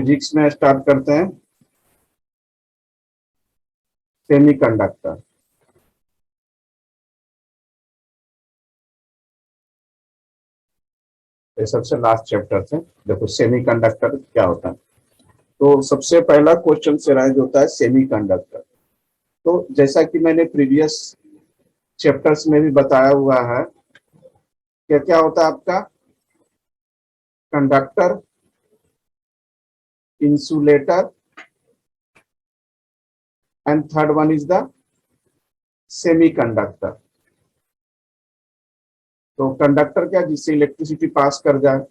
Physics में start करते हैं सेमीकंडक्टर। ये सबसे लास्ट चैप्टर है। देखो सेमीकंडक्टर क्या होता है। तो सबसे पहला क्वेश्चन से राइज होता है सेमीकंडक्टर। तो जैसा कि मैंने प्रीवियस चैप्टर्स में भी बताया हुआ है, क्या क्या होता है आपका conductor, insulator and third one is the semiconductor. तो कंडक्टर क्या, जिससे इलेक्ट्रिसिटी पास कर जाए,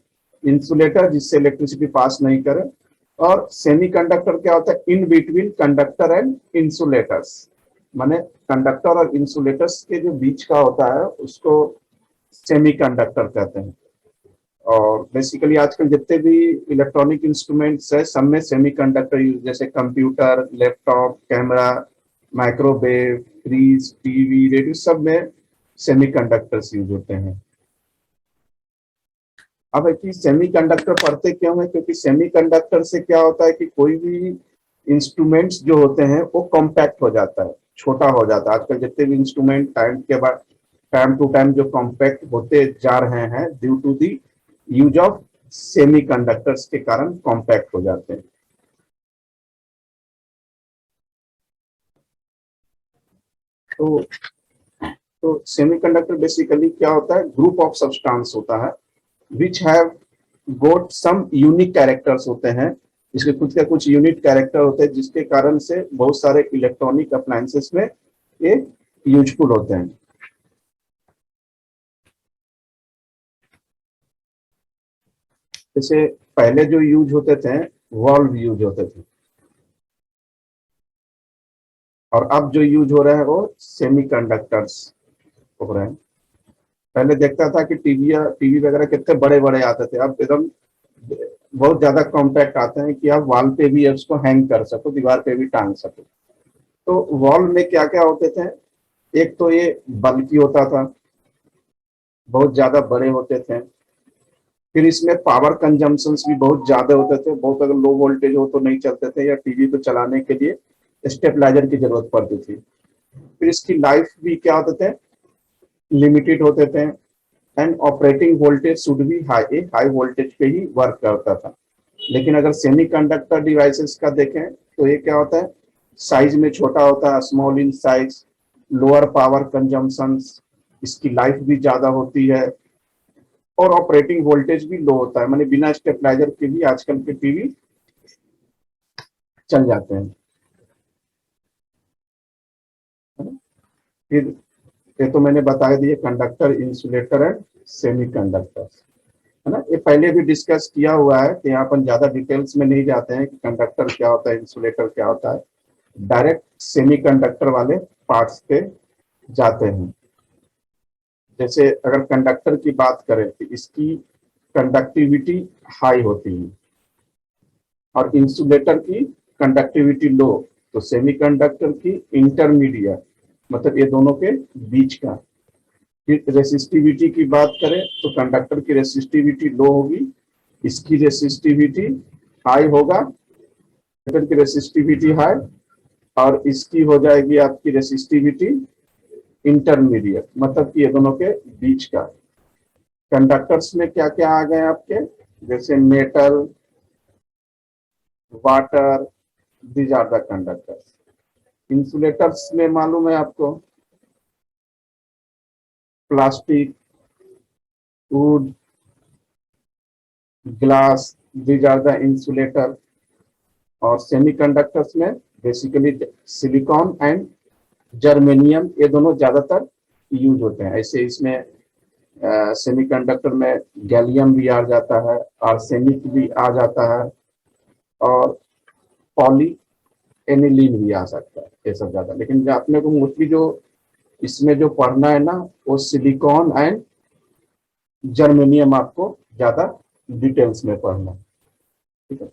इंसुलेटर जिससे इलेक्ट्रिसिटी पास नहीं करे, और सेमीकंडक्टर क्या होता है, in between conductor and insulators. माने कंडक्टर और इंसुलेटर्स के जो बीच का होता है उसको सेमीकंडक्टर कहते हैं। और बेसिकली आजकल जितने भी इलेक्ट्रॉनिक इंस्ट्रूमेंट्स है सब में सेमीकंडक्टर यूज, जैसे computer, laptop, camera, microwave, fridge, TV, radio, सब में सेमीकंडक्टर्स यूज होते हैं। अब है कि सेमीकंडक्टर पढ़ते क्यों है, क्योंकि सेमीकंडक्टर से क्या होता है कि कोई भी इंस्ट्रूमेंट्स जो होते हैं वो कॉम्पैक्ट हो जाता है, छोटा हो जाता है। आजकल जितने भी इंस्ट्रूमेंट टाइम के बाद टाइम टू टाइम जो कॉम्पैक्ट होते जा रहे हैं due to the use of semiconductors के कारण कॉम्पैक्ट हो जाते हैं। तो सेमीकंडक्टर बेसिकली क्या होता है, ग्रुप ऑफ सब्सटेंस होता है which have got some unique characters होते हैं। इसके खुद के कुछ यूनिक कैरेक्टर होते हैं जिसके कारण से बहुत सारे इलेक्ट्रॉनिक अप्लायंसेस में ये यूजफुल होते हैं। जैसे पहले जो यूज होते थे वॉल्व यूज होते थे, और अब जो यूज हो रहा है वो सेमीकंडक्टर्स हो रहे हैं। पहले देखता था कि टीवी वगैरह कितने बड़े बड़े आते थे, अब एकदम बहुत ज्यादा कॉम्पैक्ट आते हैं कि आप वॉल पे भी उसको हैंग कर सको, दीवार पे भी टांग सको। तो वॉल में क्या क्या होते थे, एक तो ये बल्कि होता था, बहुत ज्यादा बड़े होते थे। फिर इसमें पावर कंजम्पशंस भी बहुत ज्यादा होते थे, बहुत अगर लो वोल्टेज हो तो नहीं चलते थे, या टीवी को चलाने के लिए स्टेबलाइजर की जरूरत पड़ती थी। फिर इसकी लाइफ भी क्या होते थे, लिमिटेड होते थे, एंड ऑपरेटिंग वोल्टेज शुड भी हाई, एक हाई वोल्टेज पे ही वर्क करता था। लेकिन अगर सेमीकंडक्टर डिवाइसेस का देखें तो ये क्या होता है, साइज में छोटा होता है, small in size, lower power consumption, इसकी लाइफ भी ज्यादा होती है, और ऑपरेटिंग वोल्टेज भी लो होता है। माने बिना स्टेबलाइजर के भी आजकल के टीवी चल जाते हैं। फिर ये तो मैंने बता दिए कंडक्टर, इंसुलेटर एंड सेमीकंडक्टर, है ना। ये पहले भी डिस्कस किया हुआ है, कि यहाँ पर ज्यादा डिटेल्स में नहीं जाते हैं कि कंडक्टर क्या होता है, इंसुलेटर क्या होता है। डायरेक्ट सेमीकंडक्टर वाले पार्ट्स पे जाते हैं। जैसे अगर कंडक्टर की बात करें तो इसकी कंडक्टिविटी हाई होती है, और इंसुलेटर की कंडक्टिविटी लो। तो सेमीकंडक्टर की इंटरमीडिएट, मतलब ये दोनों के बीच का। फिर रेसिस्टिविटी की बात करें तो कंडक्टर की रेसिस्टिविटी लो होगी, इसकी रेसिस्टिविटी हाई होगा, कंडक्टर की रेसिस्टिविटी हाई, और इसकी हो जाएगी आपकी रेसिस्टिविटी इंटरमीडिएट, मतलब कि ये दोनों के बीच का। कंडक्टर्स में क्या क्या आ गए आपके, जैसे metal, water, these are the conductors. Insulators में मालूम है आपको, plastic, wood, glass, these are the insulator. और सेमीकंडक्टर्स में बेसिकली सिलिकॉन एंड जर्मेनियम, ये दोनों ज्यादातर यूज होते हैं। ऐसे इसमें सेमीकंडक्टर में गैलियम भी आ जाता है, आर्सेनिक भी आ जाता है, और पॉली एनिलीन भी आ सकता है, ये सब ज्यादा। लेकिन जो अपने को मोस्टली जो इसमें जो पढ़ना है ना, वो सिलिकॉन एंड जर्मेनियम आपको ज्यादा डिटेल्स में पढ़ना है, ठीक है।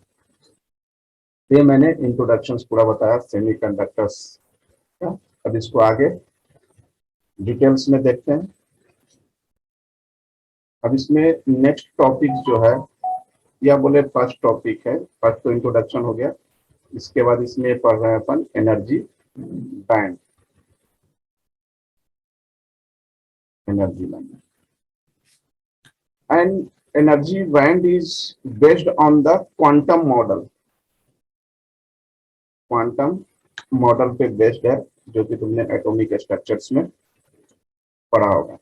ये मैंने इंट्रोडक्शन पूरा बताया सेमीकंडक्टर्स का। अब इसको आगे डिटेल्स में देखते हैं। अब इसमें नेक्स्ट टॉपिक जो है या बोले फर्स्ट टॉपिक है, फर्स्ट तो इंट्रोडक्शन हो गया। इसके बाद इसमें पढ़ रहे हैं अपन energy band. Energy band and energy band is based on the quantum model. Quantum model पे बेस्ड है, जो कि तुमने एटॉमिक स्ट्रक्चर्स में पढ़ा होगा।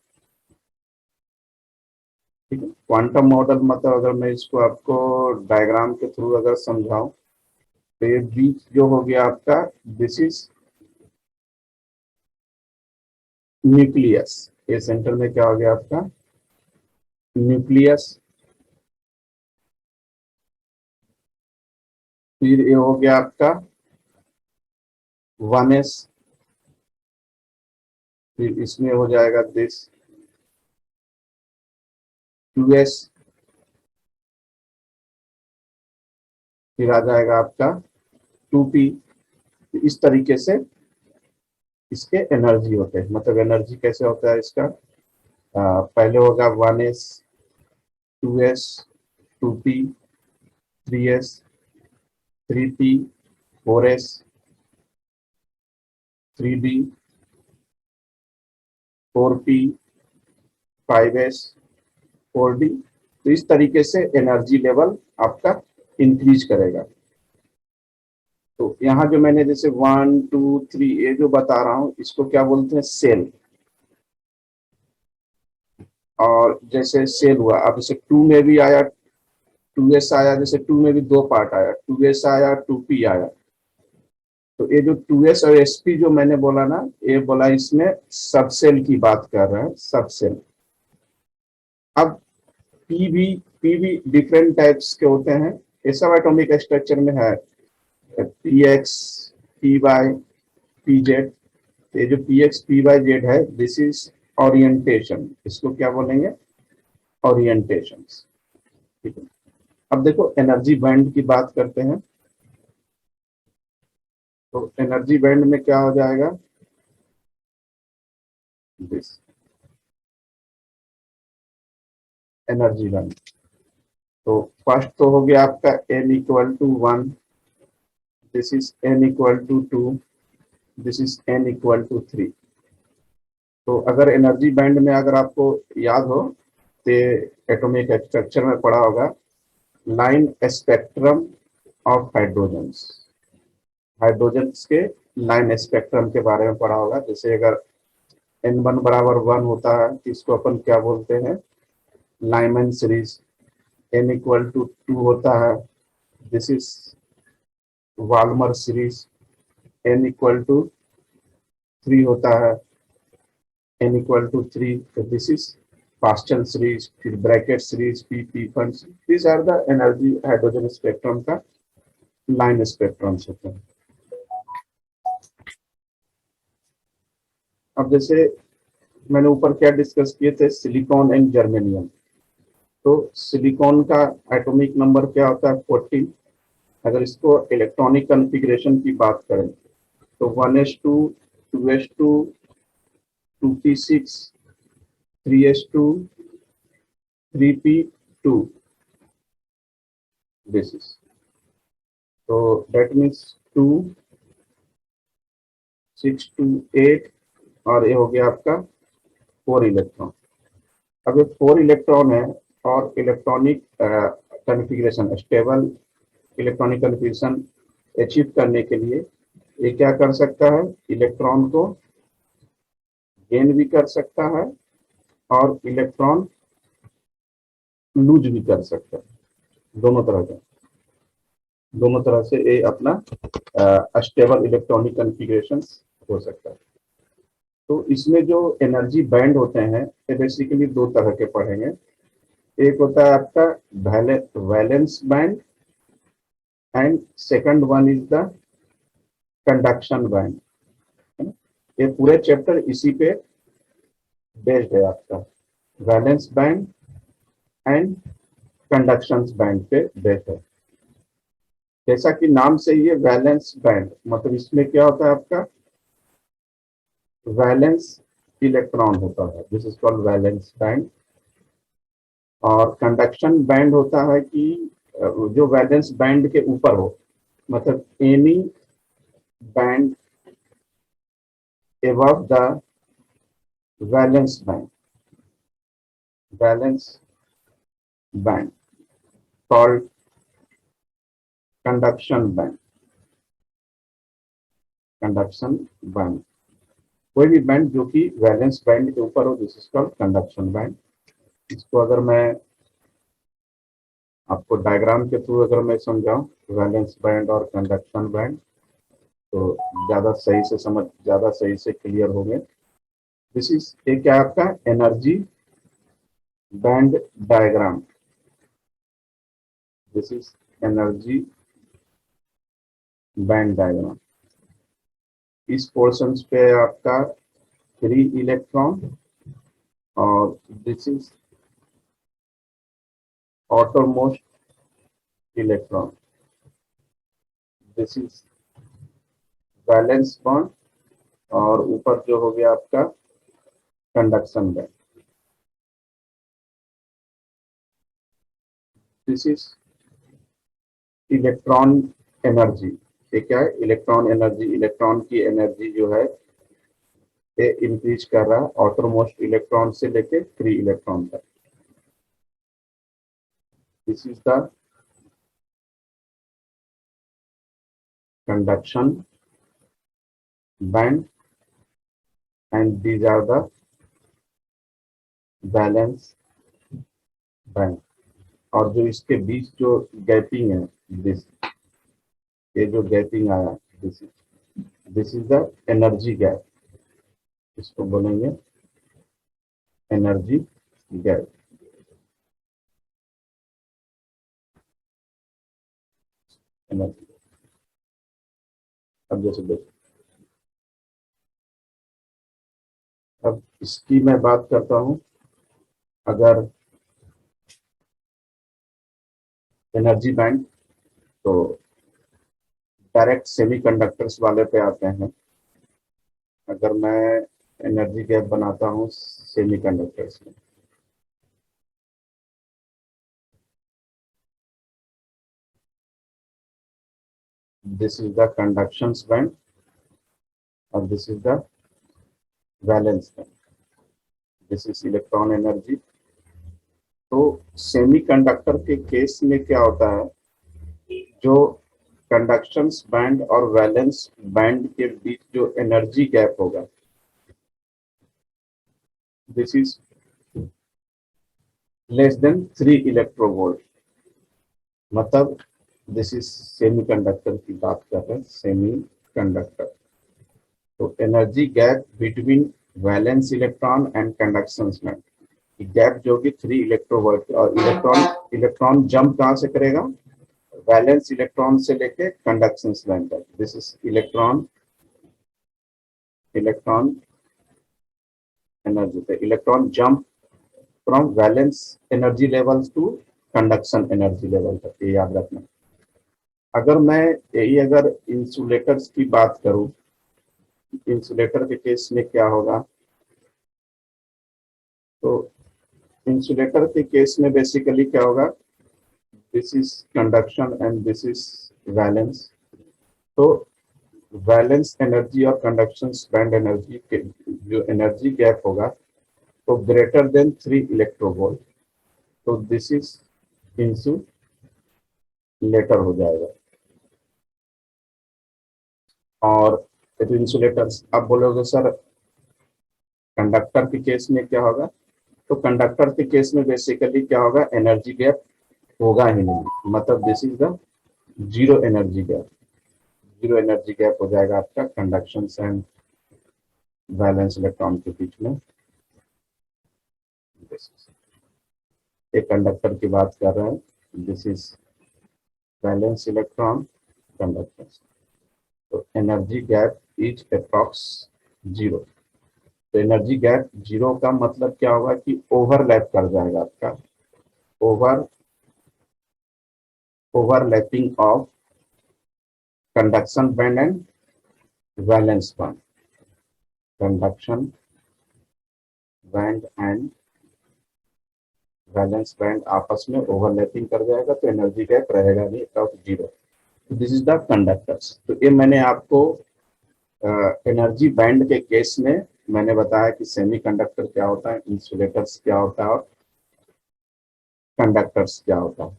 ठीक है, क्वांटम मॉडल मतलब अगर मैं इसको आपको डायग्राम के थ्रू अगर समझाऊं तो ये बीच जो हो गया आपका, दिस इज न्यूक्लियस। ये सेंटर में क्या हो गया आपका, न्यूक्लियस। फिर ये हो गया आपका 1s। फिर इसमें हो जाएगा दिस 2s। फिर आ जाएगा आपका 2p। इस तरीके से इसके एनर्जी होते हैं। मतलब एनर्जी कैसे होता है इसका, पहले होगा 1s, 2s, 2p, 3s, 3p, 4s, 3d, 4p, 5s, 4d। तो इस तरीके से एनर्जी लेवल आपका इंक्रीज करेगा। तो यहाँ जो मैंने जैसे 1 2 3 ये जो बता रहा हूँ, इसको क्या बोलते हैं, सेल। और जैसे सेल हुआ, अब जैसे 2 में भी आया, 2s आया, जैसे 2 में भी दो पार्ट आया, 2s आया, 2p आया। तो ये जो 2s और sp जो मैंने बोला ना, ये बोला इसमें सबसेल की बात कर रहे हैं, सबसेल। अब पी भी डिफरेंट टाइप्स के होते हैं। ये सब एटॉमिक स्ट्रक्चर में है, P X, P Y, P Z. ये जो P X P Y Z है, दिस इज ओरिएंटेशन। इसको क्या बोलेंगे, ओरिएंटेशन। ठीक है, अब देखो एनर्जी बैंड की बात करते हैं। तो एनर्जी बैंड में क्या हो जाएगा, दिस एनर्जी बैंड। तो फर्स्ट तो हो गया आपका n equal to 1, this is n equal to 2, this is n equal to 3। तो अगर एनर्जी बैंड में अगर आपको याद हो तो एटॉमिक स्ट्रक्चर में पढ़ा होगा, line spectrum of hydrogens. Hydrogens के लाइन स्पेक्ट्रम के बारे में पढ़ा होगा। जैसे अगर n1 बराबर 1 होता है तो इसको अपन क्या बोलते हैं, Lyman series. n equal to 2 होता है, this is Balmer series. n equal to 3 होता है, n इक्वल टू 3, तो दिस इज पास्टल सीरीज। फिर bracket series, Pfund. This are the energy hydrogen spectrum का लाइन स्पेक्ट्रम्स होते हैं। अब जैसे मैंने ऊपर क्या डिस्कस किए थे, सिलिकॉन एंड जर्मेनियम। तो सिलिकॉन का एटॉमिक नंबर क्या होता है, 14। अगर इसको इलेक्ट्रॉनिक कॉन्फ़िगरेशन की बात करें तो 1s2, 2s2, 2p6, 3s2, 3p2, this is. तो दैट मीन्स 2, 6 2 8, और ये हो गया आपका 4 इलेक्ट्रॉन। अब ये 4 इलेक्ट्रॉन है, और electronic configuration, stable electronic configuration achieve करने के लिए ये क्या कर सकता है, इलेक्ट्रॉन को गेन भी कर सकता है और इलेक्ट्रॉन लूज भी कर सकता है। दोनों तरह से ये अपना स्टेबल इलेक्ट्रॉनिक कॉन्फ़िगरेशन हो सकता है। तो इसमें जो एनर्जी बैंड होते हैं ये बेसिकली दो तरह के पढ़ेंगे। एक होता है आपका valence band, and second one is the conduction band. ये पूरे चैप्टर इसी पे बेस्ड है आपका, valence band and conduction band पे बेस्ड है। जैसा कि नाम से ये वैलेंस बैंड, मतलब इसमें क्या होता है आपका, वैलेंस इलेक्ट्रॉन होता है, this is called valence band. और कंडक्शन बैंड होता है कि जो वैलेंस बैंड के ऊपर हो, मतलब any band above the valence band, valence band called conduction band, conduction band। कोई भी बैंड जो कि वैलेंस बैंड के ऊपर हो, this is called conduction band. इसको अगर मैं आपको डायग्राम के थ्रू अगर मैं समझाऊं, वैलेंस बैंड और कंडक्शन बैंड, तो ज्यादा सही से क्लियर हो गए। दिस इज एक क्या आपका energy band diagram, this is energy band diagram. इस पोर्शन पे आपका फ्री इलेक्ट्रॉन और this is outermost electron, this is valence bond, और ऊपर जो हो गया आपका conduction band, this is electron energy. ये क्या है? Electron energy. इलेक्ट्रॉन की एनर्जी जो है ये इंक्रीज कर रहा है आउटरमोस्ट इलेक्ट्रॉन से लेके फ्री इलेक्ट्रॉन तक। This is the conduction band and these are the valence band. और जो इसके बीच जो गैपिंग है, दिस, ये जो गैपिंग आया, this is the energy gap, इसको बोलेंगे एनर्जी गैप। एनर्जी, अब जैसे देखो, अब इसकी मैं बात करता हूं। अगर एनर्जी बैंड, तो डायरेक्ट सेमीकंडक्टर्स वाले पे आते हैं। अगर मैं एनर्जी गैप बनाता हूं सेमीकंडक्टर्स में, this is the conduction band और this is the valence band, this is electron energy. तो सेमीकंडक्टर के केस में क्या होता है, जो कंडक्शन बैंड और वैलेंस बैंड के बीच जो एनर्जी गैप होगा, this is less than 3 electrovolt. मतलब दिस इज सेमीकंडक्टर की बात कर रहे हैं, सेमीकंडक्टर। तो energy gap between valence electron and conduction band, gap जो कि 3 इलेक्ट्रोवोल्ट, और इलेक्ट्रॉन इलेक्ट्रॉन जंप कहां से करेगा, वैलेंस इलेक्ट्रॉन से लेके कंडक्शन बैंड तक। This is electron electron energy, electron jump from valence energy levels to conduction energy level तक, ये याद रखना। अगर मैं यही अगर इंसुलेटर्स की बात करूं, इंसुलेटर के केस में क्या होगा, तो इंसुलेटर के केस में बेसिकली क्या होगा, this is conduction and this is valence. तो वैलेंस एनर्जी और कंडक्शन बैंड एनर्जी के जो एनर्जी गैप होगा, तो ग्रेटर देन 3 इलेक्ट्रोवोल्ट, तो दिस इज इंसुलेटर हो जाएगा। और इंसुलेटर्स, आप बोलोगे सर कंडक्टर के केस में क्या होगा, तो कंडक्टर के केस में बेसिकली क्या होगा, एनर्जी गैप होगा ही नहीं, मतलब this is the zero energy gap. Zero energy gap हो जाएगा आपका कंडक्शन एंड वैलेंस इलेक्ट्रॉन के बीच में। एक कंडक्टर की बात कर रहे हैं, this is valence electron conductor, तो energy gap is approx zero. तो एनर्जी गैप जीरो का मतलब क्या होगा कि ओवरलैप कर जाएगा आपका, over overlapping of conduction band and valence band, conduction band and valence band आपस में ओवरलैपिंग कर जाएगा तो एनर्जी गैप रहेगा नहीं of zero. This is the conductors. तो ये मैंने आपको एनर्जी बैंड के केस में मैंने बताया कि सेमीकंडक्टर क्या होता है, इंसुलेटर्स क्या होता है और कंडक्टर्स क्या होता है।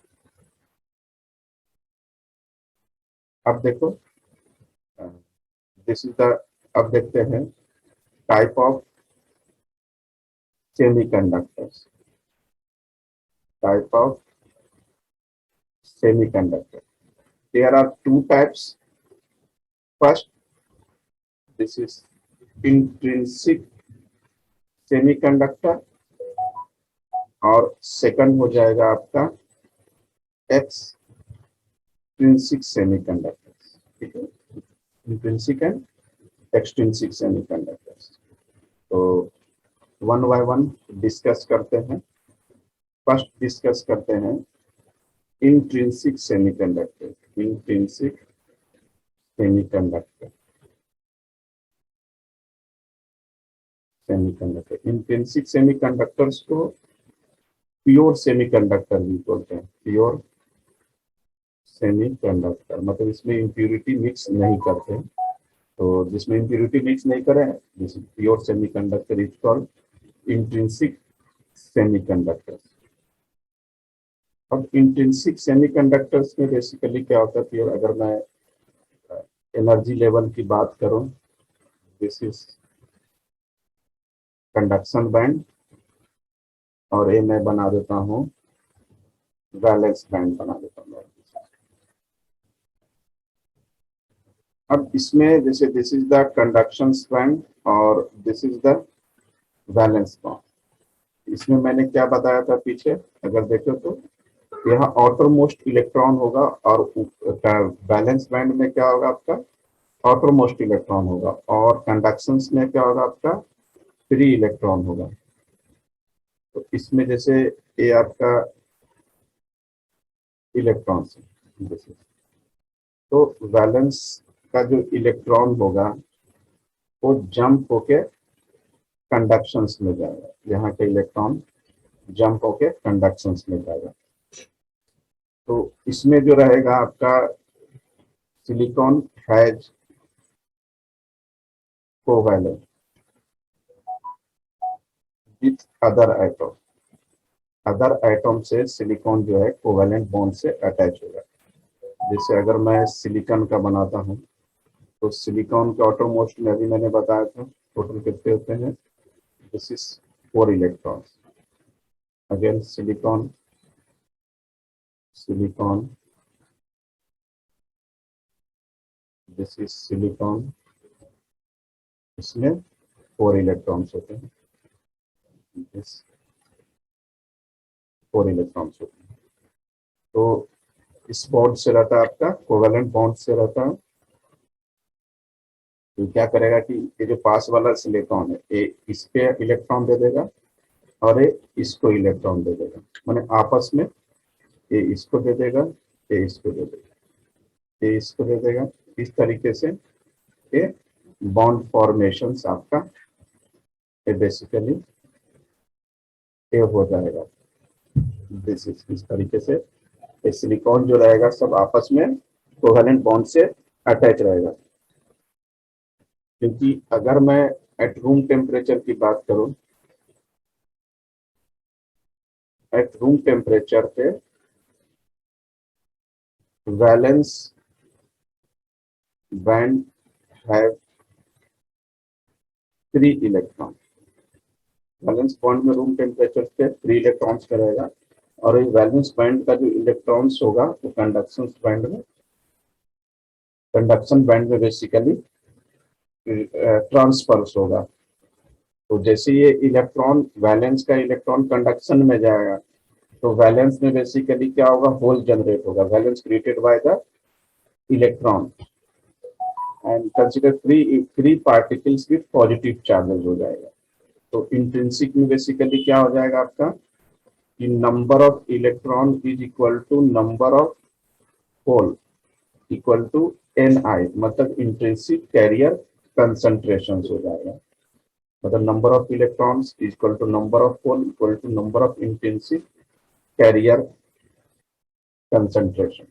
अब देखो दिस इज द, अब देखते हैं type of semiconductors. Type of semiconductor, there are two types. First, this is intrinsic semiconductor और सेकंड हो जाएगा आपका एक्सट्रिंसिक सेमीकंडक्टर। ठीक है, इंट्रिंसिक एंड एक्सट्रिंसिक सेमीकंडक्टर्स। तो वन बाय वन डिस्कस करते हैं। फर्स्ट डिस्कस करते हैं intrinsic semiconductor. Intrinsic semiconductor, semiconductor intrinsic semiconductors को प्योर सेमीकंडक्टर भी बोलते हैं। प्योर सेमीकंडक्टर मतलब इसमें इम्प्यूरिटी मिक्स नहीं करते। तो जिसमें इम्प्यूरिटी मिक्स नहीं करें, this pure semiconductor is called intrinsic semiconductor. अब इंट्रिंसिक सेमीकंडक्टर्स में बेसिकली क्या होता है, प्योर अगर मैं एनर्जी लेवल की बात करूं, दिस इज कंडक्शन बैंड और ये मैं बना देता हूं वैलेंस बैंड बना देता हूं। अब इसमें जैसे this is the conduction band और this is the valence band. इसमें मैंने क्या बताया था पीछे, अगर देखो तो यहाँ आउटरमोस्ट इलेक्ट्रॉन होगा और वैलेंस बैंड में क्या होगा आपका आउटरमोस्ट इलेक्ट्रॉन होगा और कंडक्शन में क्या होगा आपका फ्री इलेक्ट्रॉन होगा। तो इसमें जैसे ये आपका इलेक्ट्रॉन जैसे, तो वैलेंस का जो इलेक्ट्रॉन होगा वो जंप होके कंडक्शंस में जाएगा। यहाँ के इलेक्ट्रॉन जंप होके कंडक्शंस में जाएगा। तो इसमें जो रहेगा आपका silicon has covalent with other atom. Other atom से सिलिकॉन जो है कोवैलेंट बॉन्ड से अटैच होगा। जैसे अगर मैं सिलिकॉन का बनाता हूँ तो सिलिकॉन के आउटरमोस्ट में अभी मैंने बताया था टोटल कितने होते हैं, this is 4 electrons. Again silicon, silicon, this is silicon, इसमें 4 इलेक्ट्रॉन्स होते हैं, दिस 4 इलेक्ट्रॉन्स होते हैं। तो इस बॉन्ड से रहता है आपका कोवैलेंट बॉन्ड से रहता है। तो क्या करेगा कि ये जो पास वाला सिलिकॉन है ये इस पे इलेक्ट्रॉन दे देगा और ये इसको इलेक्ट्रॉन दे देगा, माने आपस में ये इसको दे देगा, ये इसको दे देगा, ये इसको दे देगा। इस तरीके से ये बॉन्ड फॉर्मेशंस आपका ये बेसिकली ये हो जाएगा। दिस इस तरीके से ये सिलिकॉन जो रहेगा सब आपस में कोवैलेंट बॉन्ड से अटैच रहेगा। क्योंकि अगर मैं एट रूम टेम्परेचर की बात करूं, एट रूम टेम्परेचर पे valence band have 3 electron. Valence bond में रूम टेम्परेचर पे 3 इलेक्ट्रॉन्स का रहेगा और ये वैलेंस बैंड का जो इलेक्ट्रॉन्स होगा वो कंडक्शन बैंड में बेसिकली ट्रांसफर्स होगा। तो जैसे ये इलेक्ट्रॉन वैलेंस का इलेक्ट्रॉन कंडक्शन में जाएगा तो वैलेंस में बेसिकली क्या होगा, होल जनरेट होगा, valence created by the electron and consider free particles with positive charges हो जाएगा। तो इंट्रिंसिक में बेसिकली क्या हो जाएगा आपका कि number of electron is equal to number of hole equal to Ni, मतलब इंट्रिंसिक कैरियर कंसंट्रेशन हो जाएगा। मतलब number of electrons equal to number of hole equal to number of intrinsic carrier concentration.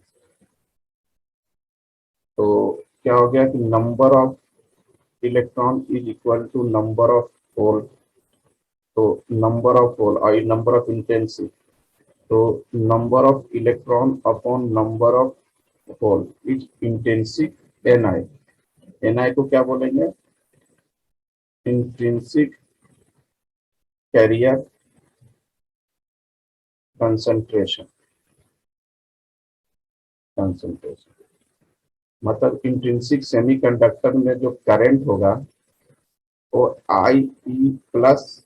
तो क्या हो गया कि number of electron is equal to number of hole. तो नंबर ऑफ होल और नंबर ऑफ इंटेंसिटी, तो number of electron upon number of hole is intrinsic NI. NI को क्या बोलेंगे? Intrinsic carrier concentration. कंसंट्रेशन मतलब इंट्रिंसिक सेमीकंडक्टर में जो current होगा वो I E plus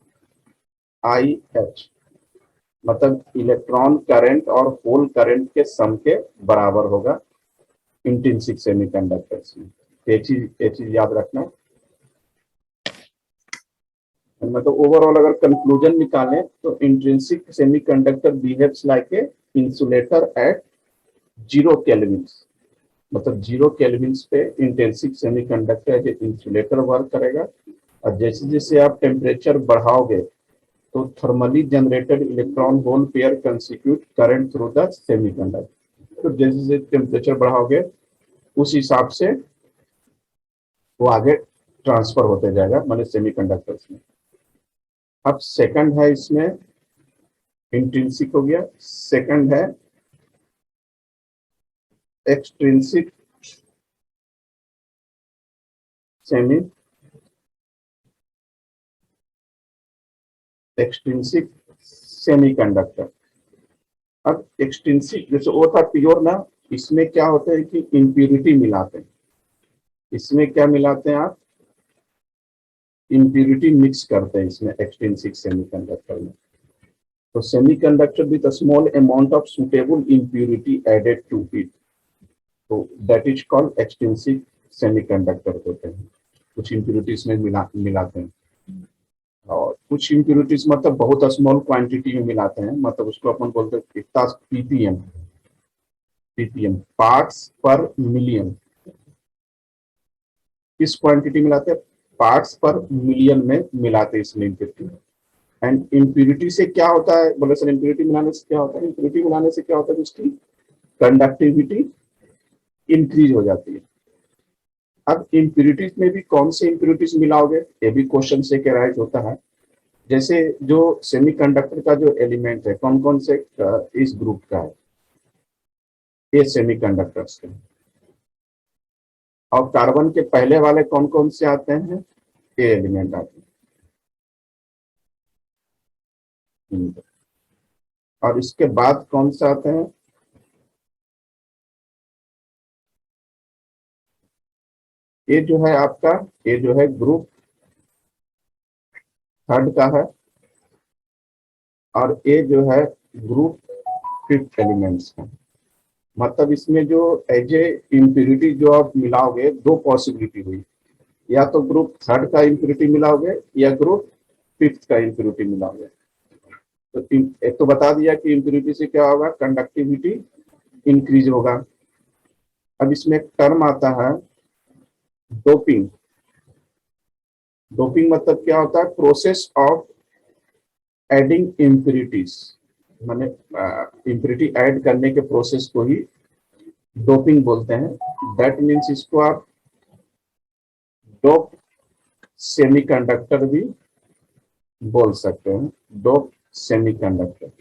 I H, मतलब इलेक्ट्रॉन करंट और होल करंट के सम के बराबर होगा इंट्रिंसिक सेमीकंडक्टर्स में। ये चीज याद रखना। मतलब ओवरऑल अगर कंक्लूजन निकालें तो intrinsic semiconductor behaves like a insulator at 0 kelvin. मतलब 0 केल्विन पे intrinsic semiconductor as insulator work करेगा, और जैसे जैसे आप टेम्परेचर बढ़ाओगे तो thermally generated electron hole pair constitute current through the semiconductor. तो जैसे जैसे टेम्परेचर बढ़ाओगे उस हिसाब से वो आगे ट्रांसफर होते जाएगा मतलब सेमीकंडक्टर्स में। अब सेकंड है इसमें इंट्रिंसिक हो गया, सेकंड है एक्सट्रिंसिक सेमी एक्सट्रिंसिक सेमीकंडक्टर। अब एक्सट्रिंसिक जैसे वो था प्योर ना, इसमें क्या होता है कि इम्प्यूरिटी मिलाते हैं। इसमें क्या मिलाते हैं आप? इम्प्यूरिटी मिक्स करते हैं इसमें एक्सट्रिंसिक सेमीकंडक्टर में। तो semiconductor with small amount of suitable impurity added to it, तो that is called extrinsic semiconductor होते हैं। कुछ इम्प्यूरिटीज में मिलाते हैं, और कुछ इम्प्यूरिटीज मतलब बहुत स्मॉल क्वांटिटी में मिलाते हैं, मतलब उसको अपन बोलते हैं इतना पीपीएम। पीपीएम पार्ट्स पर मिलियन। किस क्वांटिटी मिलाते हैं? पार्ट्स पर मिलियन में मिलाते हैं इसमें इम्प्यूरिटी। एंड इम्प्यूरिटी से क्या होता है? बोले सर इम्प्यूरिटी मिलाने से क्या होता है? इम्प्यूरिटी मिलाने से क्या होता है? उसकी कंडक्टिविटी इंक्रीज हो जाती है। अब इम्प्यूरिटीज में भी कौन से इम्प्यूरिटीज मिलाओगे, ये भी क्वेश्चन से राइज होता है। जैसे जो सेमीकंडक्टर का जो एलिमेंट है कौन कौन से इस ग्रुप का है? ये सेमीकंडक्टर्स के। और कार्बन के पहले वाले कौन कौन से आते हैं? ये एलिमेंट आते हैं। और इसके बाद कौन से आते हैं? ये जो है आपका, ये जो है ग्रुप थर्ड का है, और ये जो है ग्रुप फिफ्थ एलिमेंट्स का। मतलब इसमें जो एज ए इम्प्यूरिटी जो आप मिलाओगे, दो पॉसिबिलिटी हुई, या तो ग्रुप थर्ड का इम्प्यूरिटी मिलाओगे या ग्रुप फिफ्थ का इम्प्यूरिटी मिलाओगे। तो एक तो बता दिया कि इम्प्यूरिटी से क्या होगा, कंडक्टिविटी इंक्रीज होगा। अब इसमें एक टर्म आता है डोपिंग। डोपिंग मतलब क्या होता है? प्रोसेस ऑफ एडिंग इम्प्यूरिटीज, माने इम्प्यूरिटी ऐड करने के प्रोसेस को ही डोपिंग बोलते हैं। दैट मीन्स इसको आप डोप सेमीकंडक्टर भी बोल सकते हैं। Dope semiconductor.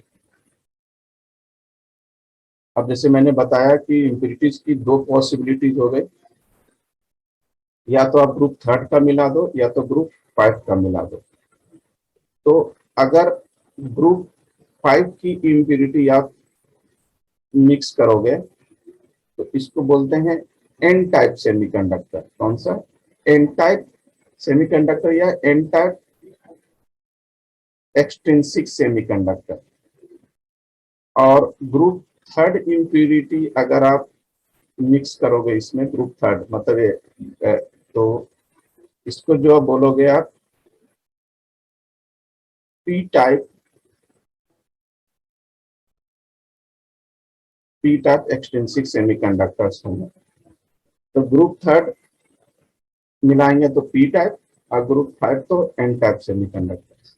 अब जैसे मैंने बताया कि इम्प्यूरिटीज की दो पॉसिबिलिटीज हो गई, या तो आप ग्रुप थर्ड का मिला दो या तो ग्रुप फाइव का मिला दो। तो अगर ग्रुप फाइव की इम्प्यूरिटी आप मिक्स करोगे तो इसको बोलते हैं एन टाइप सेमीकंडक्टर। कौन सा? एन टाइप सेमीकंडक्टर या एन टाइप एक्सट्रिंसिक सेमीकंडक्टर। और ग्रुप थर्ड इम्प्यूरिटी अगर आप मिक्स करोगे इसमें, ग्रुप थर्ड मतलब तो इसको जो बोलोगे आप P type, P type extrinsic semiconductors होंगे। तो ग्रुप थर्ड मिलाएंगे तो पी टाइप, और ग्रुप फाइव तो एन टाइप सेमीकंडक्टर्स।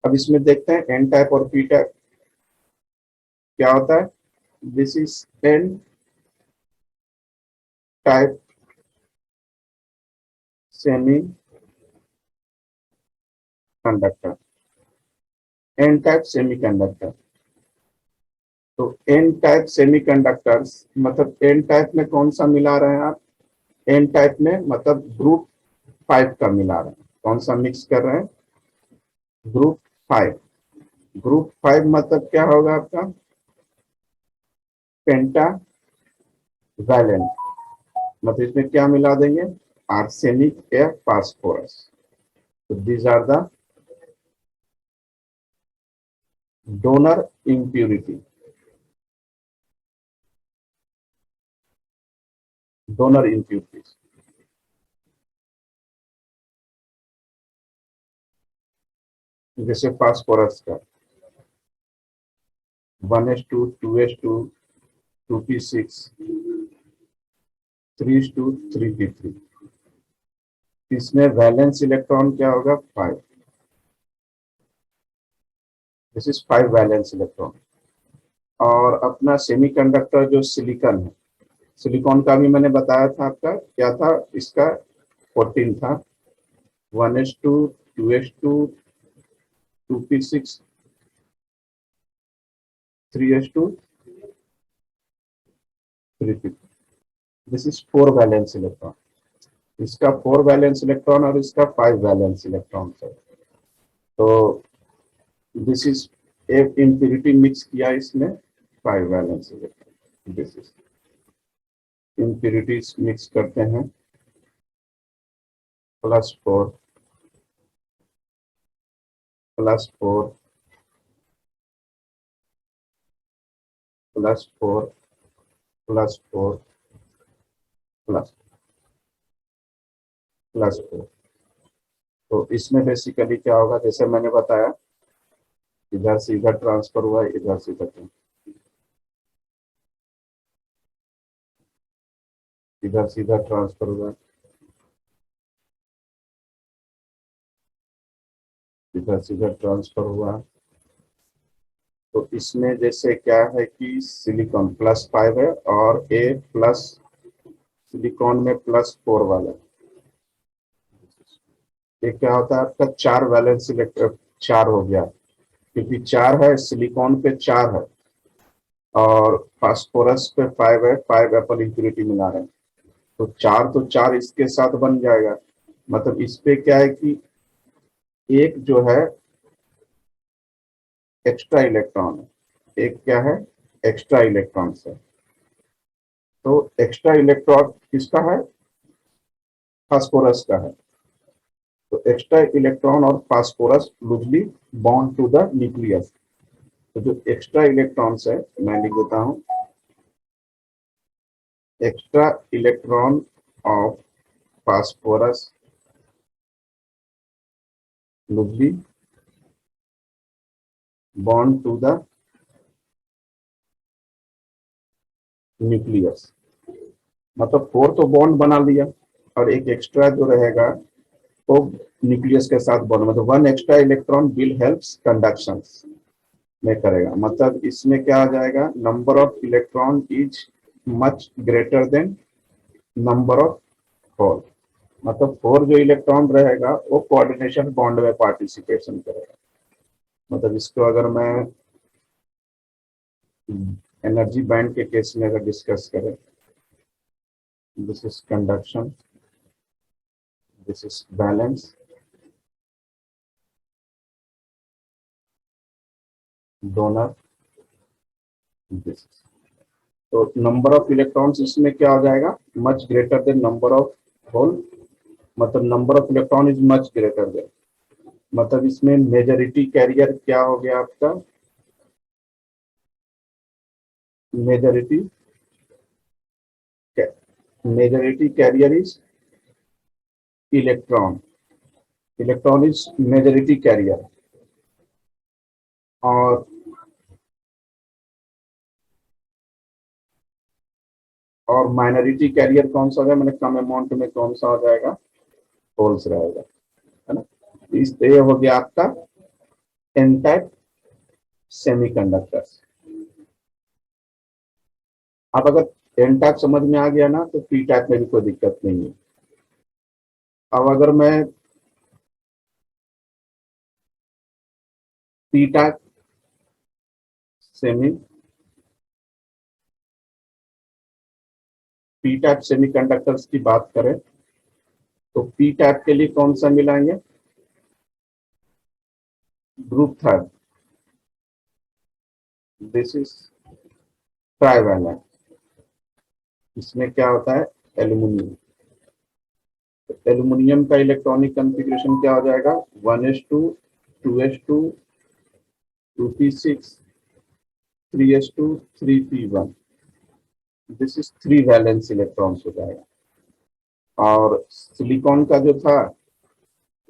अब इसमें देखते हैं एन टाइप और पी टाइप क्या होता है, this is N type semiconductor, N type semiconductor. तो एन टाइप सेमीकंडक्टर्स मतलब एन टाइप में कौन सा मिला रहे हैं आप, एन टाइप में मतलब ग्रुप 5 का मिला रहे हैं। कौन सा मिक्स कर रहे हैं, ग्रुप 5। ग्रुप 5 मतलब क्या होगा आपका, पेंटा वैलेंट, मतलब इसमें क्या मिला देंगे, आर्सेनिक या फास्फोरस। तो these are the donor impurity, donor impurities. जैसे फास्फोरस का 1s2 2s2 2p6 3s2 3p3, इसमें वैलेंस इलेक्ट्रॉन क्या होगा 5, दिस इज 5 वैलेंस इलेक्ट्रॉन। और अपना सेमीकंडक्टर जो सिलिकॉन है, सिलिकॉन का भी मैंने बताया था, आपका क्या था इसका 14 था, 1s2 2s2 2p6 3s2 3p, this is 4 valence electron. इसका 4 वैलेंस इलेक्ट्रॉन और इसका 5 वैलेंस इलेक्ट्रॉन है। तो दिस इज एक इम्प्यूरिटी मिक्स किया इसमें 5 valence electron, this is impurities mix करते हैं, +4 +4 +4 +4 +4। तो इसमें बेसिकली क्या होगा, जैसे मैंने बताया, इधर से इधर ट्रांसफर हुआ, इधर से इधर से इधर ट्रांसफर हुआ, इधर से इधर ट्रांसफर हुआ। तो इसमें जैसे क्या है कि सिलिकॉन +5 है और ए प्लस, सिलिकॉन में +4 वाला, ये क्या होता है आपका 4 वैलेंस इलेक्ट्रॉन, 4 हो गया, क्योंकि 4 है, सिलिकॉन पे 4 है और फास्फोरस पे 5 है, 5 एप्पल इम्प्यूरिटी मिला रहे हैं। तो 4 तो 4 इसके साथ बन जाएगा, मतलब इस पे क्या है कि एक जो है एक्स्ट्रा इलेक्ट्रॉन है, एक क्या है एक्स्ट्रा इलेक्ट्रॉन है। तो एक्स्ट्रा इलेक्ट्रॉन किसका है, फास्फोरस का है। तो एक्स्ट्रा इलेक्ट्रॉन और phosphorus loosely bond to the nucleus. तो जो एक्स्ट्रा इलेक्ट्रॉन्स है, मैं लिख देता हूं, extra electron of phosphorus loosely bond to the nucleus, मतलब 4 तो बॉन्ड बना लिया और एक एक्स्ट्रा जो रहेगा वो न्यूक्लियस के साथ बॉन्ड, मतलब 1 extra electron will helps conduction में करेगा। मतलब इसमें क्या आ जाएगा, number of electron is much greater than number of hole, मतलब 4 जो इलेक्ट्रॉन रहेगा वो कोऑर्डिनेशन बॉन्ड में पार्टिसिपेशन करेगा। मतलब इसको अगर मैं एनर्जी बैंड के केस में अगर डिस्कस करें, this is conduction, this is valence, donor, this. तो नंबर ऑफ इलेक्ट्रॉन्स इसमें क्या हो जाएगा, much greater than number of hole, मतलब number of electron is much greater than, मतलब इसमें मेजॉरिटी कैरियर क्या हो गया आपका, majority, majority carrier is electron, electron is majority carrier. और माइनॉरिटी कैरियर कौन सा है, मैंने कम अमाउंट में कौन सा हो जाएगा, होल्स रहेगा, है ना। इस ये हो गया आपका एन टाइप सेमीकंडक्टर्स। अब अगर एन टाइप समझ में आ गया ना तो पी टाइप में भी कोई दिक्कत नहीं है। अब अगर मैं P type semi P type semiconductors की बात करें तो पी टाइप के लिए कौन सा मिलाएंगे? Group third, this is trivalent. इसमें क्या होता है? एल्यूमिनियम। तो एल्यूमिनियम का इलेक्ट्रॉनिक कॉन्फ़िगरेशन क्या हो जाएगा? 1s2, 2s2, 2p6, 3s2, 3p1। This is three valence electrons हो जाएगा। और सिलिकॉन का जो था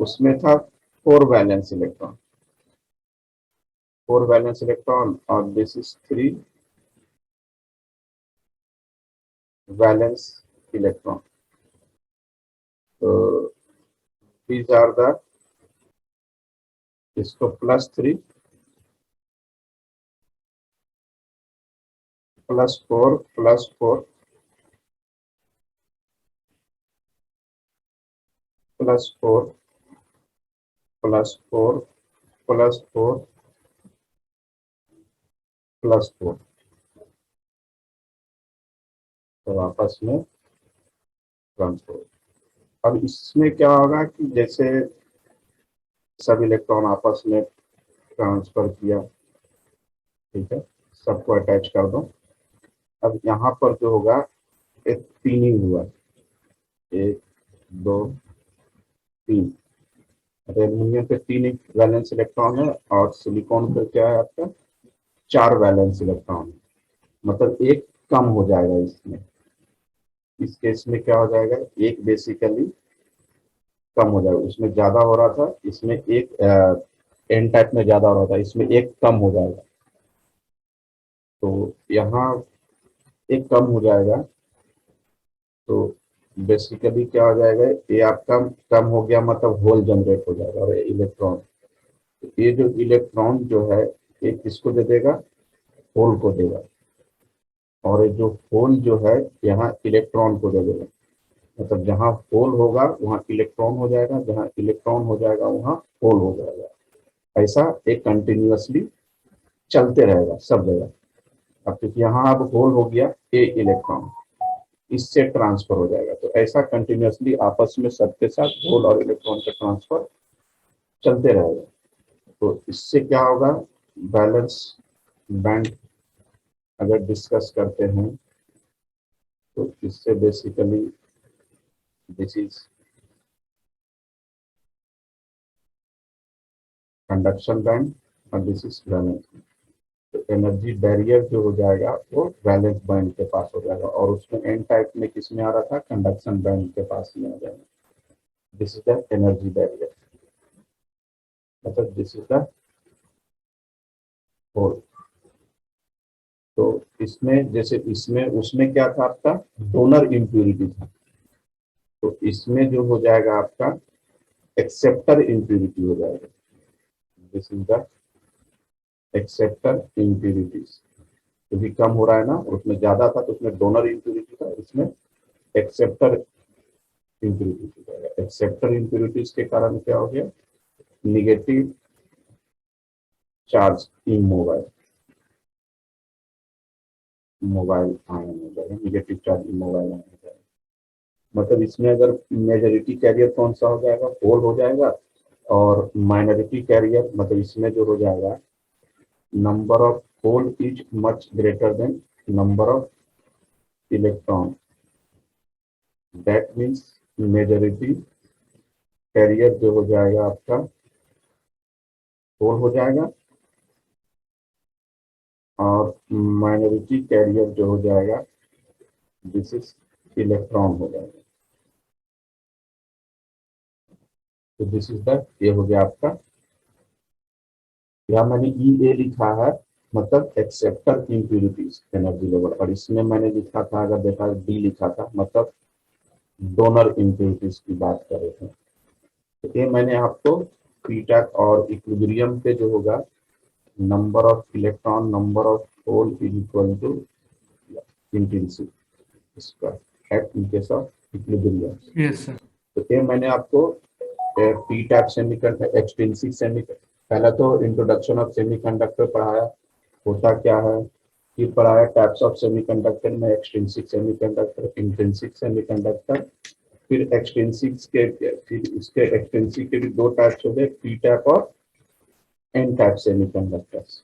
उसमें था four valence electron, four valence electron, और this is three valence electron. तो these are the, इसको +3 +4 +4 +4 +4 +4 +4, तो आपस में ट्रांसफर। अब इसमें क्या होगा कि जैसे सब इलेक्ट्रॉन आपस में ट्रांसफर किया, ठीक है, सबको अटैच कर दो। अब यहाँ पर जो होगा एक तीनिंग हुआ, एक दो तीन। एल्यूमिनियम पे तीन वैलेंस इलेक्ट्रॉन है और सिलिकॉन पे क्या है आपका? चार वैलेंस इलेक्ट्रॉन है। मतलब एक कम हो जाएगा इसमें। इस केस में क्या हो जाएगा? एक बेसिकली कम हो जाएगा, उसमें ज्यादा हो रहा था, इसमें एक एन टाइप में ज्यादा हो रहा था, इसमें एक कम हो जाएगा। तो यहाँ एक कम हो जाएगा, तो बेसिकली क्या हो जाएगा? ये आपका कम हो गया, मतलब होल जनरेट हो जाएगा। और इलेक्ट्रॉन, ये जो इलेक्ट्रॉन जो है ये किसको दे देगा? होल को देगा। और ये जो होल जो है यहाँ इलेक्ट्रॉन को दे देगा। मतलब जहाँ होल होगा वहाँ इलेक्ट्रॉन हो जाएगा, जहाँ इलेक्ट्रॉन हो जाएगा वहाँ होल हो जाएगा। ऐसा एक कंटिन्यूअसली चलते रहेगा सब जगह। अब क्योंकि यहाँ अब होल हो गया, ए इलेक्ट्रॉन इससे ट्रांसफर हो जाएगा, तो ऐसा कंटिन्यूअसली आपस में सबके साथ होल और इलेक्ट्रॉन का ट्रांसफर चलते रहेगा। तो इससे क्या होगा? बैलेंस बैंड अगर डिस्कस करते हैं तो इससे basically this is conduction band और दिस इज वैलेंस। तो एनर्जी बैरियर जो हो जाएगा वो वैलेंस बैंड के पास हो जाएगा, और उसमें एन टाइप में किस में आ रहा था? कंडक्शन बैंड के पास में आ जाएगा। This is the energy barrier, मतलब दिस इज द होल। तो इसमें जैसे इसमें उसमें क्या था आपका? डोनर इम्प्यूरिटी था। तो इसमें जो हो जाएगा आपका एक्सेप्टर इम्प्यूरिटी हो जाएगा। This is the acceptor impurities. क्योंकि कम हो रहा है ना, उसमें ज्यादा था तो उसमें डोनर इम्प्यूरिटी था, इसमें एक्सेप्टर इम्प्यूरिटीज हो जाएगा। एक्सेप्टर इम्प्यूरिटीज के कारण क्या हो गया? Negative charge in mobile, mobile ion हो जाएगा, negative charge in mobile ion हो जाएगा। मतलब इसमें अगर मेजोरिटी कैरियर कौन सा हो जाएगा? होल हो जाएगा। और माइनॉरिटी कैरियर मतलब इसमें जो हो जाएगा, number of hole is much greater than number of electron. That means majority carrier जो हो जाएगा आपका होल हो जाएगा, और माइनॉरिटी कैरियर जो हो जाएगा दिस इज इलेक्ट्रॉन हो जाएगा। तो दिस इज द, ये हो गया आपका, यहाँ मैंने ई ए लिखा है, मतलब एक्सेप्टर इम्प्यूरिटीज एनर्जी लेवल, और इसमें मैंने लिखा था, अगर देखा डी लिखा था, मतलब डोनर इम्प्यूरिटीज की बात कर रहे थे। तो ये मैंने आपको पीटैक और इक्विलिब्रियम पे जो होगा number of electron number of hole is equal to, intensive इसका at in case of equilibrium. Yes, sir. तो ये मैंने आपको P type semiconductor, extrinsic semiconductor, पहला तो इंट्रोडक्शन ऑफ सेमीकंडक्टर पढ़ाया, होता क्या है, फिर पढ़ाया टाइप्स ऑफ सेमीकंडक्टर में एक्सट्रिंसिक सेमीकंडक्टर, इंट्रिंसिक सेमीकंडक्टर, फिर एक्सट्रिंसिक के, फिर इसके एक्सट्रिंसिक के भी दो टाइप्स हो गए, पी टाइप और एन टाइप सेमीकंडक्टर्स।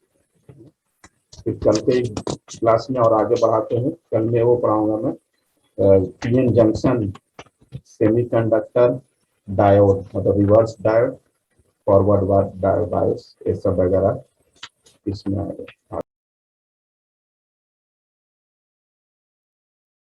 फिर कल के क्लास में और आगे बढ़ाते हैं, कल में वो पढ़ाऊंगा मैं पीएन जंक्शन सेमीकंडक्टर डायोड, मतलब रिवर्स डायोड, फॉरवर्ड डायोड, ये सब वगैरह इसमें आएगा।